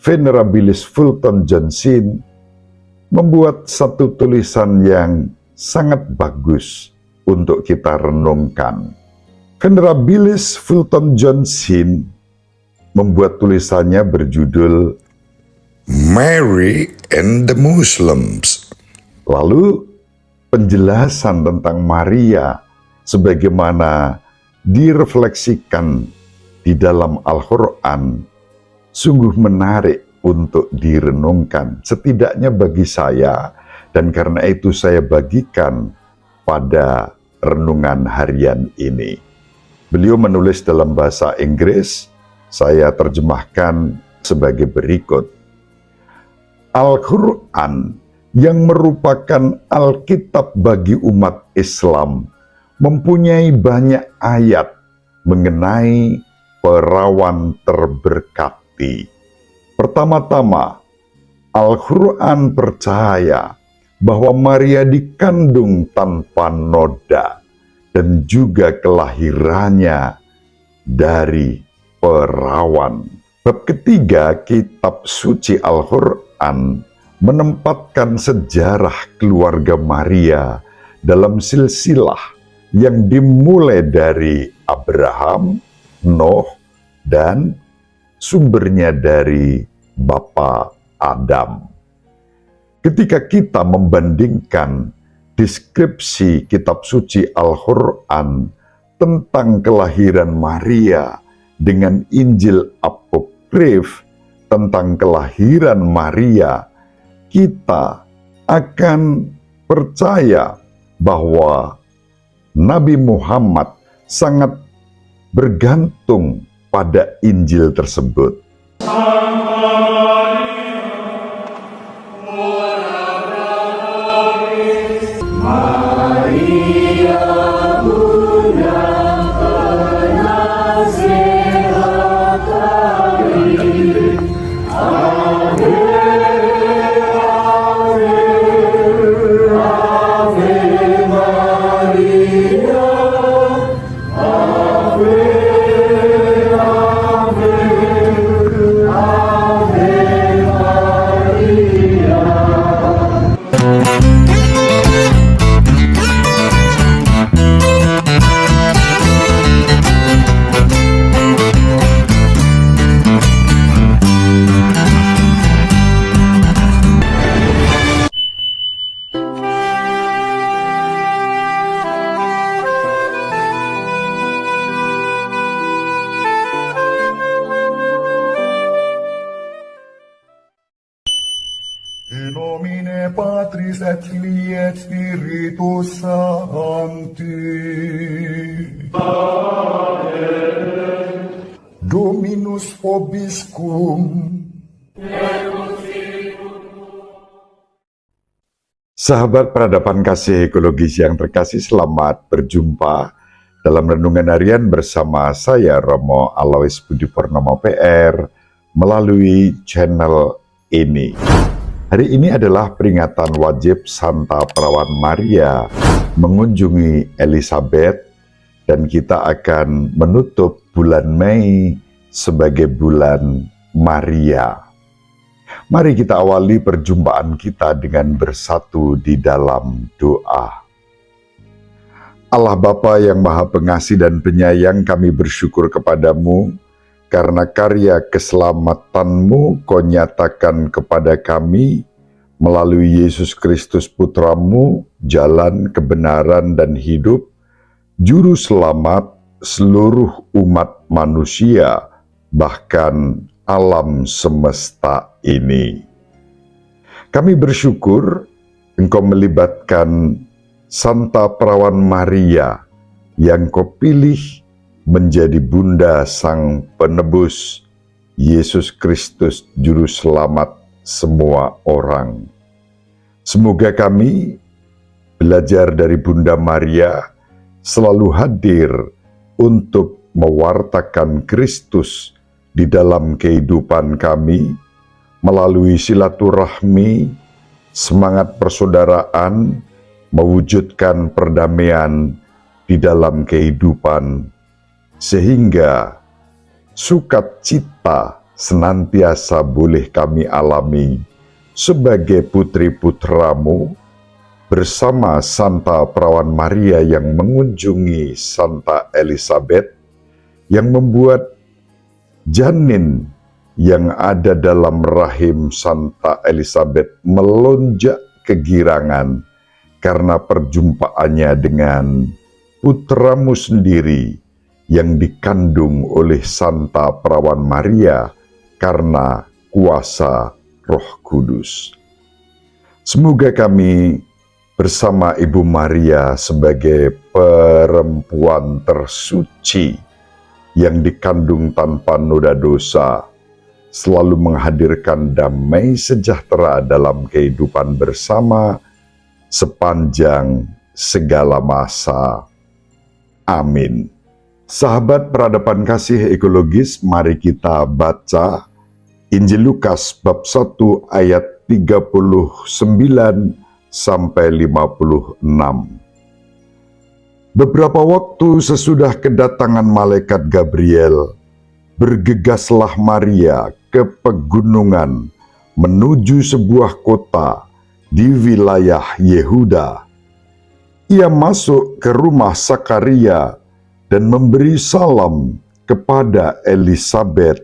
Venerabilis Fulton Johnson membuat satu tulisan yang sangat bagus untuk kita renungkan. Venerabilis Fulton Johnson membuat tulisannya berjudul Mary and the Muslims. Lalu penjelasan tentang Maria sebagaimana direfleksikan di dalam Al-Quran sungguh menarik untuk direnungkan, setidaknya bagi saya, dan karena itu saya bagikan pada renungan harian ini. Beliau menulis dalam bahasa Inggris, saya terjemahkan sebagai berikut. Al-Quran yang merupakan Alkitab bagi umat Islam mempunyai banyak ayat mengenai perawan terberkati. Pertama-tama, Al-Quran percaya bahwa Maria dikandung tanpa noda dan juga kelahirannya dari perawan. Bab ketiga, kitab suci Al-Quran menempatkan sejarah keluarga Maria dalam silsilah yang dimulai dari Abraham, Nuh, dan sumbernya dari Bapa Adam. Ketika kita membandingkan deskripsi kitab suci Al-Quran tentang kelahiran Maria dengan Injil Apokrif tentang kelahiran Maria, kita akan percaya bahwa Nabi Muhammad sangat bergantung pada Injil tersebut. In nomine Patris et Filii et Spiritus Sancti. Amen. Dominus vobiscum. Sahabat peradaban kasih ekologis yang terkasih, selamat berjumpa dalam renungan harian bersama saya Romo Alois Budi Purnomo PR melalui channel ini. Hari ini adalah peringatan wajib Santa Perawan Maria mengunjungi Elizabeth, dan kita akan menutup bulan Mei sebagai bulan Maria. Mari kita awali perjumpaan kita dengan bersatu di dalam doa. Allah Bapa yang Maha Pengasih dan Penyayang, kami bersyukur kepadamu karena karya keselamatanmu Kau nyatakan kepada kami melalui Yesus Kristus Putramu, jalan kebenaran dan hidup, Juru Selamat seluruh umat manusia, bahkan alam semesta ini. Kami bersyukur Engkau melibatkan Santa Perawan Maria yang Kau pilih menjadi Bunda Sang Penebus, Yesus Kristus Juru Selamat semua orang. Semoga kami belajar dari Bunda Maria selalu hadir untuk mewartakan Kristus di dalam kehidupan kami melalui silaturahmi, semangat persaudaraan, mewujudkan perdamaian di dalam kehidupan, sehingga sukacita senantiasa boleh kami alami sebagai putri-putramu bersama Santa Perawan Maria yang mengunjungi Santa Elizabeth, yang membuat janin yang ada dalam rahim Santa Elizabeth melonjak kegirangan karena perjumpaannya dengan putramu sendiri yang dikandung oleh Santa Perawan Maria karena kuasa Roh Kudus. Semoga kami bersama Ibu Maria sebagai perempuan tersuci yang dikandung tanpa noda dosa, selalu menghadirkan damai sejahtera dalam kehidupan bersama sepanjang segala masa. Amin. Sahabat peradaban kasih ekologis, mari kita baca Injil Lukas bab 1 ayat 39 sampai 56. Beberapa waktu sesudah kedatangan malaikat Gabriel, bergegaslah Maria ke pegunungan menuju sebuah kota di wilayah Yehuda. Ia masuk ke rumah Sakaria dan memberi salam kepada Elizabeth.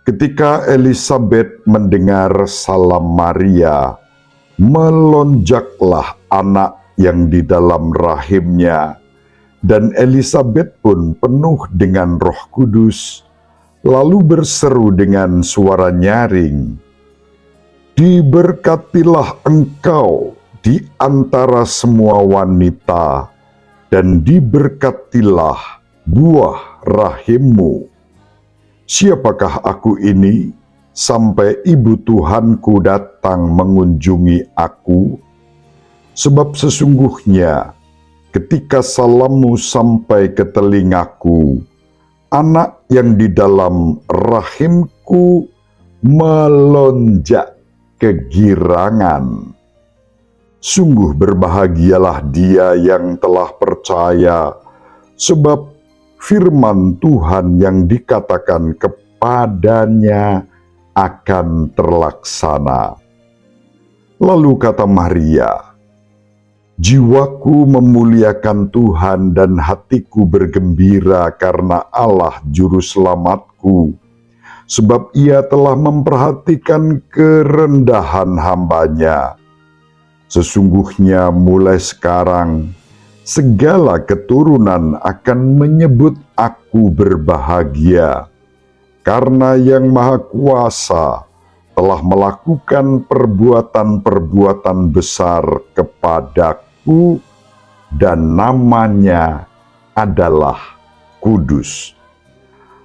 Ketika Elizabeth mendengar salam Maria, melonjaklah anak yang di dalam rahimnya, dan Elizabeth pun penuh dengan Roh Kudus, lalu berseru dengan suara nyaring, "Diberkatilah engkau di antara semua wanita, dan diberkatilah buah rahimmu. Siapakah aku ini, sampai ibu Tuhanku datang mengunjungi aku? Sebab sesungguhnya ketika salammu sampai ke telingaku, anak yang di dalam rahimku melonjak kegirangan. Sungguh berbahagialah dia yang telah percaya, sebab firman Tuhan yang dikatakan kepadanya akan terlaksana." Lalu kata Maria, "Jiwaku memuliakan Tuhan dan hatiku bergembira karena Allah Juru Selamatku, sebab Ia telah memperhatikan kerendahan hamba-Nya. Sesungguhnya mulai sekarang, segala keturunan akan menyebut aku berbahagia, karena Yang Maha Kuasa telah melakukan perbuatan-perbuatan besar kepadaku, dan namanya adalah kudus.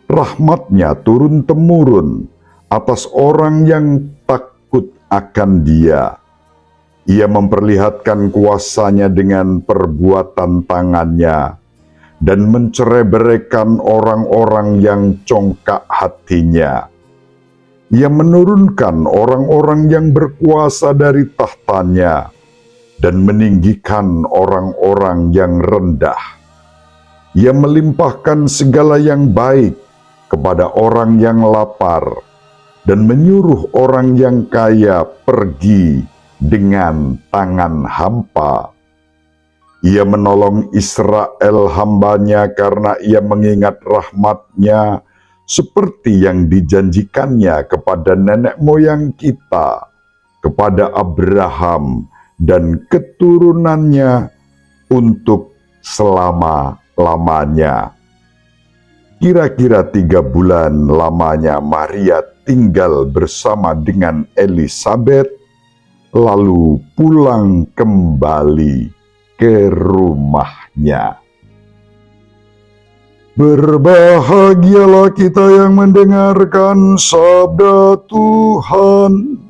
Rahmat-Nya turun-temurun atas orang yang takut akan Dia. Ia memperlihatkan kuasa-Nya dengan perbuatan tangan-Nya, dan mencerai-beraikan orang-orang yang congkak hatinya. Ia menurunkan orang-orang yang berkuasa dari tahtanya, dan meninggikan orang-orang yang rendah. Ia melimpahkan segala yang baik kepada orang yang lapar, dan menyuruh orang yang kaya pergi dengan tangan hampa. Ia menolong Israel hamba-Nya karena Ia mengingat rahmat-Nya seperti yang dijanjikannya kepada nenek moyang kita, kepada Abraham dan keturunannya untuk selama-lamanya." Kira-kira 3 bulan lamanya Maria tinggal bersama dengan Elizabeth, lalu pulang kembali ke rumahnya. Berbahagialah kita yang mendengarkan sabda Tuhan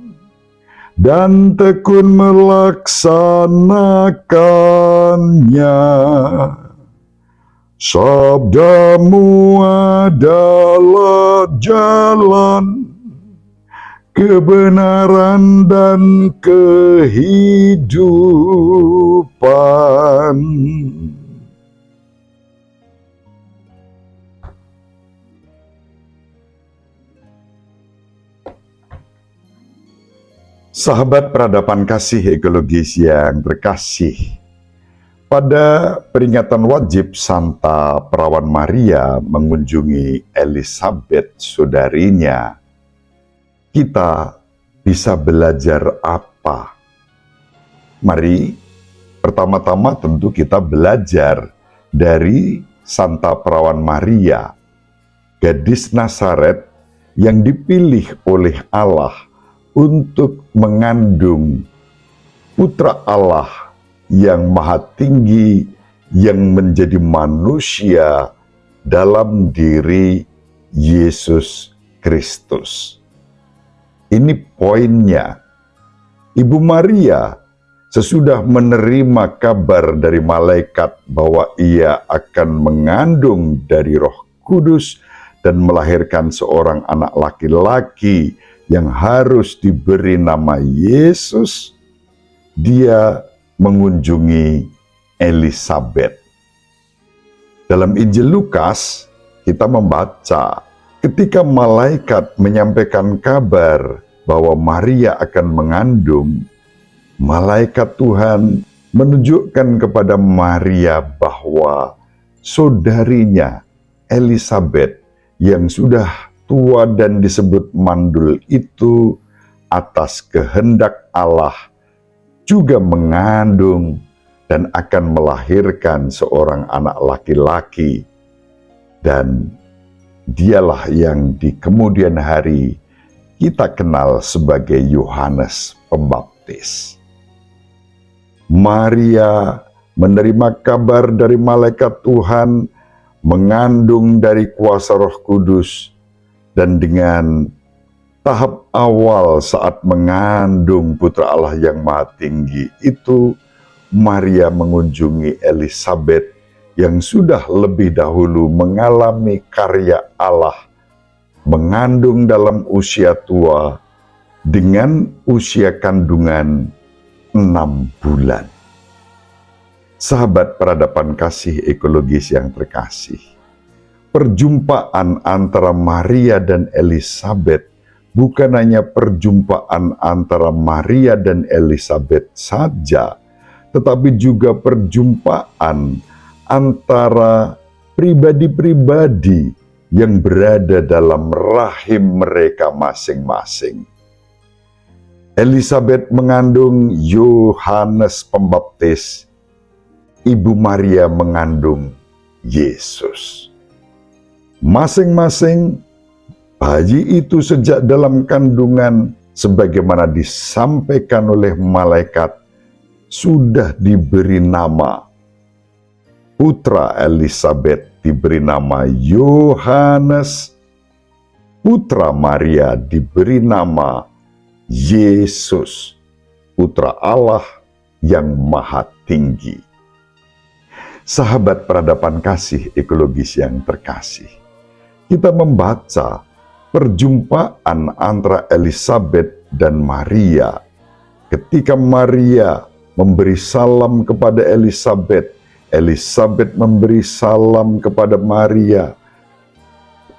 dan tekun melaksanakannya. Sabdamu adalah jalan, kebenaran dan kehidupan. Sahabat peradaban kasih ekologis yang terkasih, pada peringatan wajib Santa Perawan Maria mengunjungi Elizabeth saudarinya, kita bisa belajar apa? Mari pertama-tama tentu kita belajar dari Santa Perawan Maria, gadis Nazaret yang dipilih oleh Allah untuk mengandung Putra Allah yang Maha Tinggi yang menjadi manusia dalam diri Yesus Kristus. Ini poinnya. Ibu Maria sesudah menerima kabar dari malaikat bahwa ia akan mengandung dari Roh Kudus dan melahirkan seorang anak laki-laki yang harus diberi nama Yesus, dia mengunjungi Elizabeth. Dalam Injil Lukas, kita membaca ketika malaikat menyampaikan kabar bahwa Maria akan mengandung, malaikat Tuhan menunjukkan kepada Maria bahwa saudarinya Elizabeth yang sudah tua dan disebut mandul itu atas kehendak Allah juga mengandung dan akan melahirkan seorang anak laki-laki, dan dialah yang di kemudian hari kita kenal sebagai Yohanes Pembaptis. Maria menerima kabar dari malaikat Tuhan, mengandung dari kuasa Roh Kudus, dan dengan tahap awal saat mengandung Putra Allah yang Maha Tinggi itu, Maria mengunjungi Elizabeth yang sudah lebih dahulu mengalami karya Allah, mengandung dalam usia tua dengan usia kandungan 6 bulan. Sahabat peradaban kasih ekologis yang terkasih, perjumpaan antara Maria dan Elizabeth bukan hanya perjumpaan antara Maria dan Elizabeth saja, tetapi juga perjumpaan antara pribadi-pribadi yang berada dalam rahim mereka masing-masing. Elizabeth mengandung Yohanes Pembaptis, Ibu Maria mengandung Yesus. Masing-masing bayi itu sejak dalam kandungan, sebagaimana disampaikan oleh malaikat, sudah diberi nama. Putra Elizabeth diberi nama Yohanes, putra Maria diberi nama Yesus, Putra Allah yang Maha Tinggi. Sahabat peradaban kasih ekologis yang terkasih, kita membaca perjumpaan antara Elizabeth dan Maria. Ketika Maria memberi salam kepada Elizabeth, Elizabeth memberi salam kepada Maria.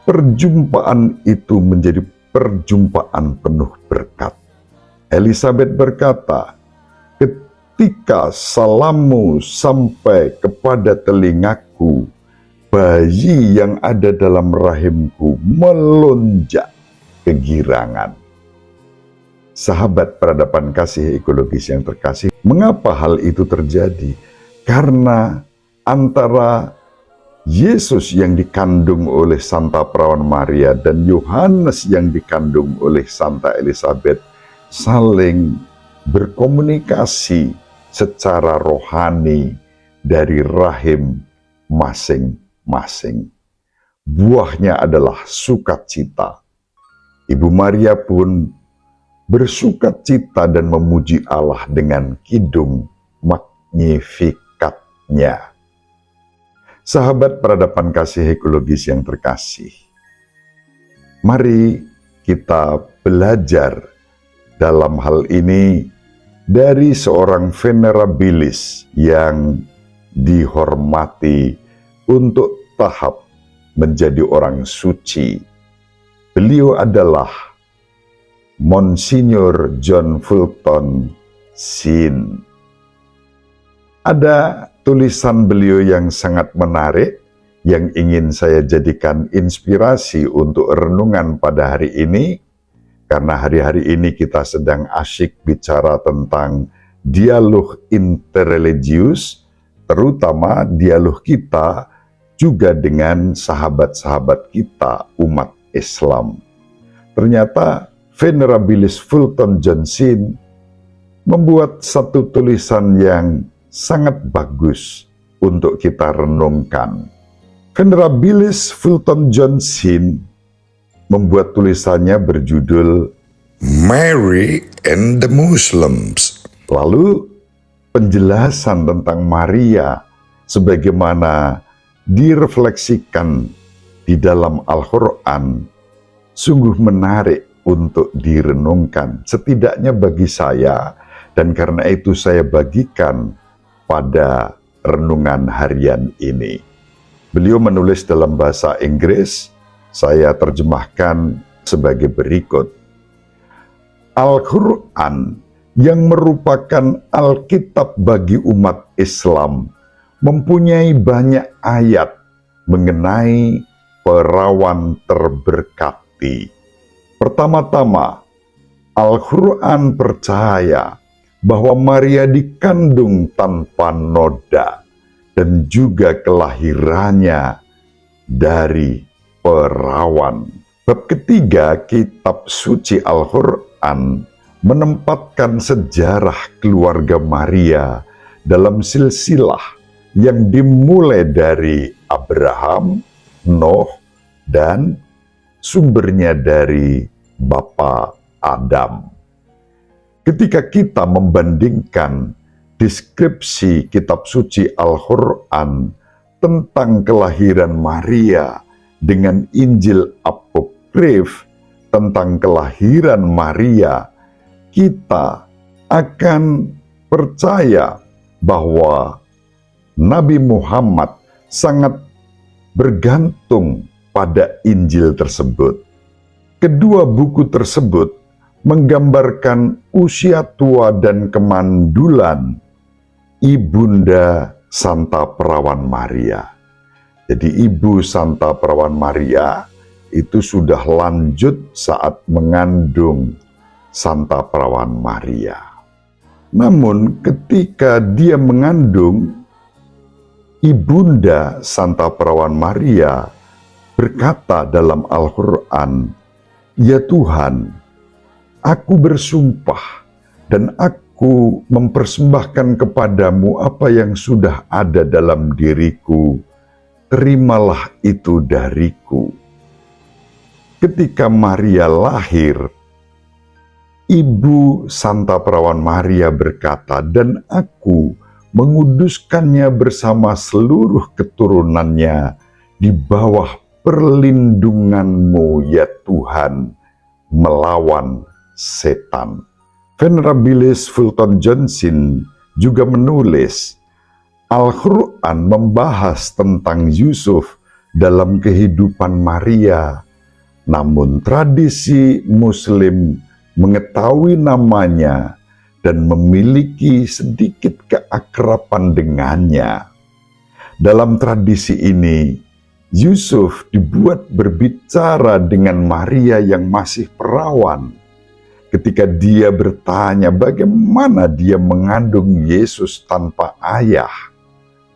Perjumpaan itu menjadi perjumpaan penuh berkat. Elizabeth berkata, "Ketika salammu sampai kepada telingaku, bayi yang ada dalam rahimku melonjak kegirangan." Sahabat peradaban kasih ekologis yang terkasih, mengapa hal itu terjadi? Karena antara Yesus yang dikandung oleh Santa Perawan Maria dan Yohanes yang dikandung oleh Santa Elizabeth saling berkomunikasi secara rohani dari rahim masing-masing. Buahnya adalah sukacita. Ibu Maria pun bersukacita dan memuji Allah dengan kidung Magnificatnya. Sahabat peradaban kasih ekologis yang terkasih, mari kita belajar dalam hal ini dari seorang venerabilis yang dihormati untuk tahap menjadi orang suci. Beliau adalah Monsinyur John Fulton Sheen. Ada tulisan beliau yang sangat menarik yang ingin saya jadikan inspirasi untuk renungan pada hari ini, karena hari-hari ini kita sedang asyik bicara tentang dialog interreligius, terutama dialog kita juga dengan sahabat-sahabat kita umat Islam. Ternyata Venerabilis Fulton John Sheen membuat satu tulisan yang sangat bagus untuk kita renungkan. Venerabilis Fulton John Sheen membuat tulisannya berjudul Mary and the Muslims. Lalu penjelasan tentang Maria sebagaimana direfleksikan di dalam Al-Quran sungguh menarik untuk direnungkan, setidaknya bagi saya, dan karena itu saya bagikan pada renungan harian ini. Beliau menulis dalam bahasa Inggris, saya terjemahkan sebagai berikut. Al-Quran yang merupakan Alkitab bagi umat Islam mempunyai banyak ayat mengenai perawan terberkati. Pertama-tama, Al-Quran percaya bahwa Maria dikandung tanpa noda dan juga kelahirannya dari perawan. Bab ketiga, kitab suci Al-Quran menempatkan sejarah keluarga Maria dalam silsilah yang dimulai dari Abraham, Nuh, dan sumbernya dari Bapa Adam. Ketika kita membandingkan deskripsi kitab suci Al-Quran tentang kelahiran Maria dengan Injil Apokrif tentang kelahiran Maria, kita akan percaya bahwa Nabi Muhammad sangat bergantung pada Injil tersebut. Kedua buku tersebut menggambarkan usia tua dan kemandulan Ibunda Santa Perawan Maria. Jadi Ibu Santa Perawan Maria itu sudah lanjut saat mengandung Santa Perawan Maria. Namun ketika dia mengandung, Ibunda Santa Perawan Maria berkata dalam Al-Quran, "Ya Tuhan, aku bersumpah dan aku mempersembahkan kepadamu apa yang sudah ada dalam diriku. Terimalah itu dariku." Ketika Maria lahir, Ibu Santa Perawan Maria berkata, "Dan aku menguduskannya bersama seluruh keturunannya di bawah perlindungan-Mu, ya Tuhan, melawan setan." Venerabilis Fulton John Sheen juga menulis, Al-Quran membahas tentang Yusuf dalam kehidupan Maria, namun tradisi Muslim mengetahui namanya dan memiliki sedikit keakraban dengannya. Dalam tradisi ini, Yusuf dibuat berbicara dengan Maria yang masih perawan. Ketika dia bertanya bagaimana dia mengandung Yesus tanpa ayah,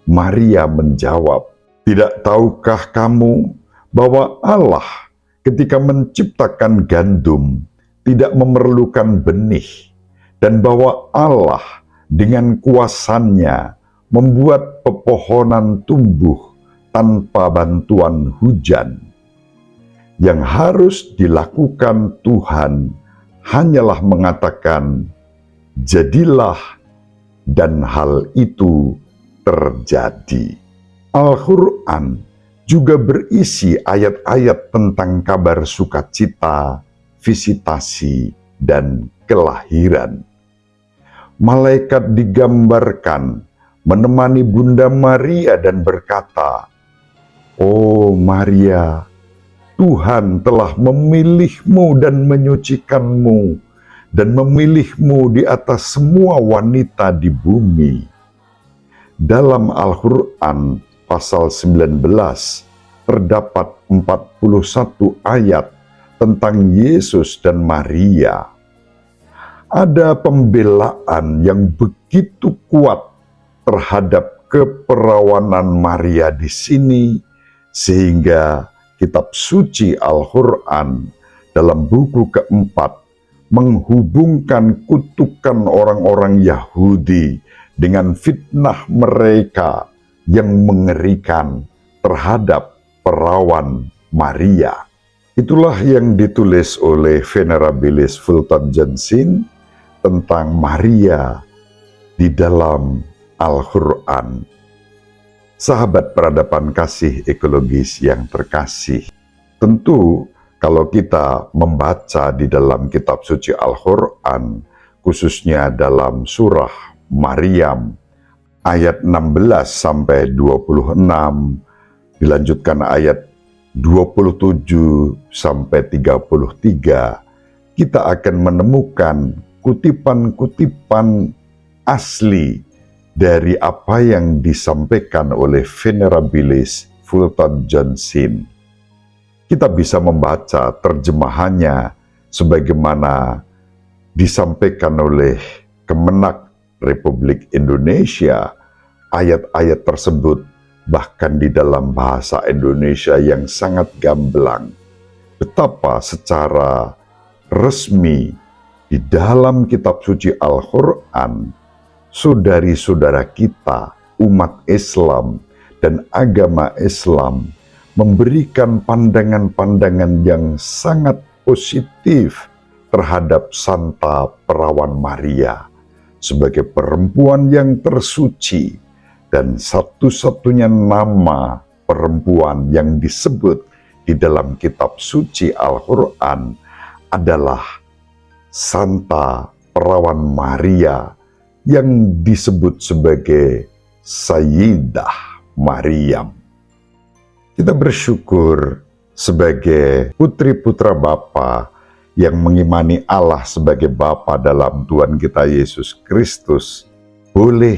Maria menjawab, "Tidak tahukah kamu bahwa Allah ketika menciptakan gandum tidak memerlukan benih, dan bahwa Allah dengan kuasanya membuat pepohonan tumbuh tanpa bantuan hujan. Yang harus dilakukan Tuhan hanyalah mengatakan, 'Jadilah,' dan hal itu terjadi." Al-Quran juga berisi ayat-ayat tentang kabar sukacita, visitasi, dan kelahiran. Malaikat digambarkan menemani Bunda Maria dan berkata, "Oh Maria, Tuhan telah memilihmu dan menyucikanmu dan memilihmu di atas semua wanita di bumi. Dalam Al-Quran pasal 19 terdapat 41 ayat tentang Yesus dan Maria. Ada pembelaan yang begitu kuat terhadap keperawanan Maria di sini, sehingga kitab suci Al-Quran dalam buku keempat menghubungkan kutukan orang-orang Yahudi dengan fitnah mereka yang mengerikan terhadap perawan Maria. Itulah yang ditulis oleh Venerabilis Fulton Johnson tentang Maria di dalam Al-Quran. Sahabat peradaban kasih ekologis yang terkasih, tentu kalau kita membaca di dalam kitab suci Al-Quran, khususnya dalam surah Maryam, ayat 16 sampai 26, dilanjutkan ayat 27 sampai 33, kita akan menemukan kutipan-kutipan asli dari apa yang disampaikan oleh Venerabilis Fulton Johnson. Kita bisa membaca terjemahannya sebagaimana disampaikan oleh Kemenak Republik Indonesia. Ayat-ayat tersebut bahkan di dalam bahasa Indonesia yang sangat gamblang. Betapa secara resmi di dalam kitab suci Al-Quran, saudari-saudara kita, umat Islam dan agama Islam memberikan pandangan-pandangan yang sangat positif terhadap Santa Perawan Maria sebagai perempuan yang tersuci dan satu-satunya nama perempuan yang disebut di dalam kitab suci Al-Quran adalah Santa Perawan Maria yang disebut sebagai Sayyidah Maryam. Kita bersyukur sebagai putri-putra Bapa yang mengimani Allah sebagai Bapa dalam Tuhan kita Yesus Kristus, boleh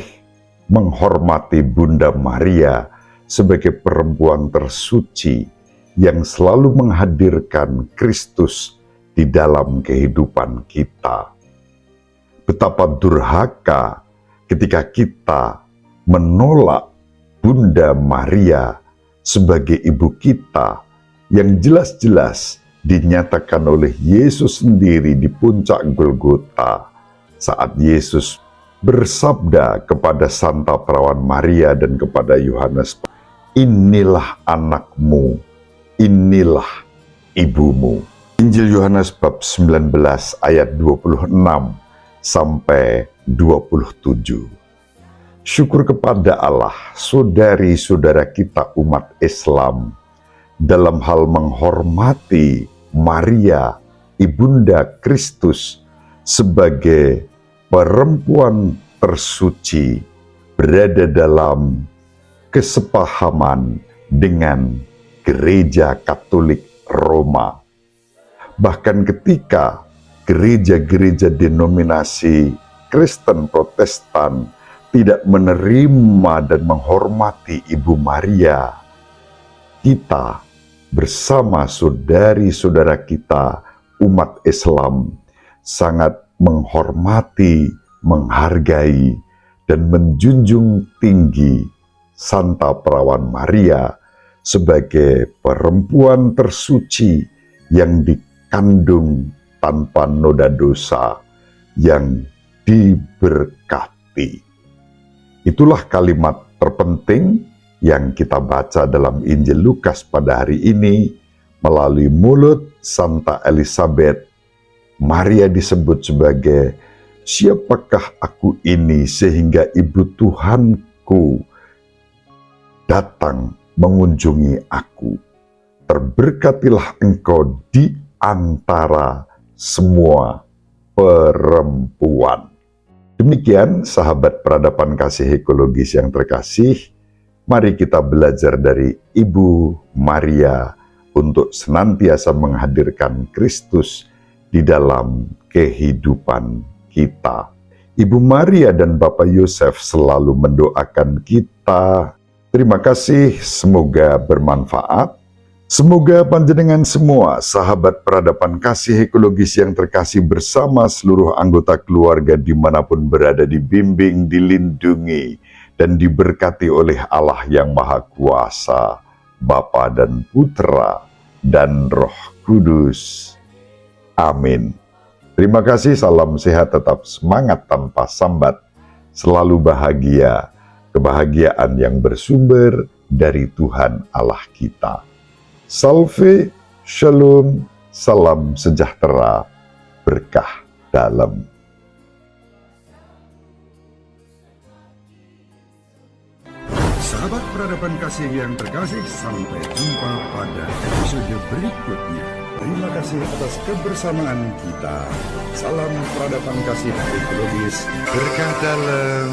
menghormati Bunda Maria sebagai perempuan tersuci yang selalu menghadirkan Kristus di dalam kehidupan kita. Betapa durhaka ketika kita menolak Bunda Maria sebagai ibu kita yang jelas-jelas dinyatakan oleh Yesus sendiri di puncak Golgota saat Yesus bersabda kepada Santa Perawan Maria dan kepada Yohanes, "Inilah anakmu, inilah ibumu." Injil Yohanes bab 19 ayat 26 sampai 27. Syukur kepada Allah, saudari-saudara kita umat Islam, dalam hal menghormati Maria, Ibunda Kristus, sebagai perempuan tersuci, berada dalam kesepahaman dengan Gereja Katolik Roma. Bahkan ketika gereja-gereja denominasi Kristen Protestan tidak menerima dan menghormati Ibu Maria, kita bersama saudari-saudara kita umat Islam sangat menghormati, menghargai, dan menjunjung tinggi Santa Perawan Maria sebagai perempuan tersuci yang dikandung tanpa noda dosa, yang diberkati. Itulah kalimat terpenting yang kita baca dalam Injil Lukas pada hari ini melalui mulut Santa Elizabeth. Maria disebut sebagai, "Siapakah aku ini sehingga ibu Tuhanku datang mengunjungi aku? Terberkatilah engkau di antara semua perempuan." Demikian sahabat peradaban kasih ekologis yang terkasih, mari kita belajar dari Ibu Maria untuk senantiasa menghadirkan Kristus di dalam kehidupan kita. Ibu Maria dan Bapak Yosef selalu mendoakan kita. Terima kasih, semoga bermanfaat. Semoga panjenengan semua, sahabat peradaban kasih ekologis yang terkasih, bersama seluruh anggota keluarga dimanapun berada, dibimbing, dilindungi, dan diberkati oleh Allah yang Maha Kuasa, Bapa dan Putra, dan Roh Kudus. Amin. Terima kasih, salam sehat, tetap semangat tanpa sambat, selalu bahagia, kebahagiaan yang bersumber dari Tuhan Allah kita. Salve, shalom, salam sejahtera, berkah dalam. Sahabat peradaban kasih yang terkasih, sampai jumpa pada episode berikutnya. Terima kasih atas kebersamaan kita. Salam peradaban kasih ekologis, berkah dalam.